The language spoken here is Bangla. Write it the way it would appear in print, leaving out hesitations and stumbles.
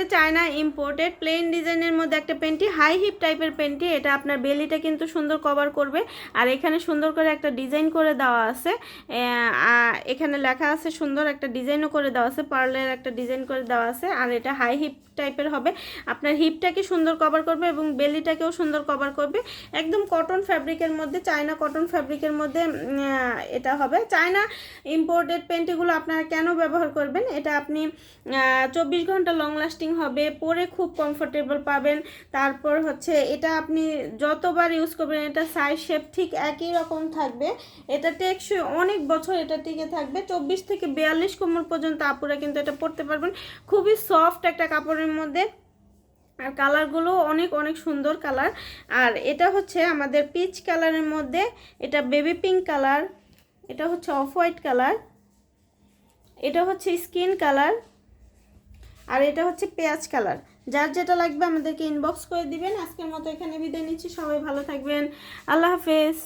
মধ্যে চায়না ইম্পোর্টেড প্লেন ডিজাইনের মধ্যে একটা প্যান্টি, হাই হিপ টাইপের প্যান্টি। এটা আপনার বেলিটা কিন্তু সুন্দর কভার করবে। আর এখানে সুন্দর করে একটা ডিজাইন করে দেওয়া আছে, এখানে লেখা আছে, সুন্দর একটা ডিজাইনও করে দেওয়া আছে, পার্লের একটা ডিজাইন করে দেওয়া আছে। আর এটা হাই হিপ টাইপের হবে, আপনার হিপটাকে সুন্দর কভার করবে এবং বেলিটাকেও সুন্দর কভার করবে। একদম কটন ফ্যাব্রিকের মধ্যে, চায়না কটন ফ্যাব্রিকের মধ্যে এটা হবে। চায়না ইম্পোর্টেড প্যান্টিগুলো আপনারা কেন ব্যবহার করবেন, এটা আপনি 24 ঘন্টা লং লাস্টিং হবে, পরে খুব কমফোর্টেবল পাবেন। তারপর হচ্ছে এটা আপনি যতবার ইউজ করবেন এটা সাইজ শেপ ঠিক একই রকম থাকবে। এটা টেকসই অনেক বছর এটা টিকে থাকবে। 24 থেকে 42 কোমর পর্যন্ত আপুরা কিন্তু এটা পরতে পারবেন। খুবই সফট একটা কাপড়ের মধ্যে, আর কালারগুলো অনেক অনেক সুন্দর কালার। আর এটা হচ্ছে আমাদের পিচ কালারের মধ্যে, এটা বেবি পিঙ্ক কালার, এটা হচ্ছে অফ হোয়াইট কালার, এটা হচ্ছে স্কিন কালার, আর এটা হচ্ছে পেঁয়াজ কালার। যার যেটা লাগবে আমাদেরকে ইনবক্স করে দিবেন। আজকের মতো এখানে বিদায় নিচ্ছি, সবাই ভালো থাকবেন, আল্লাহ হাফেজ।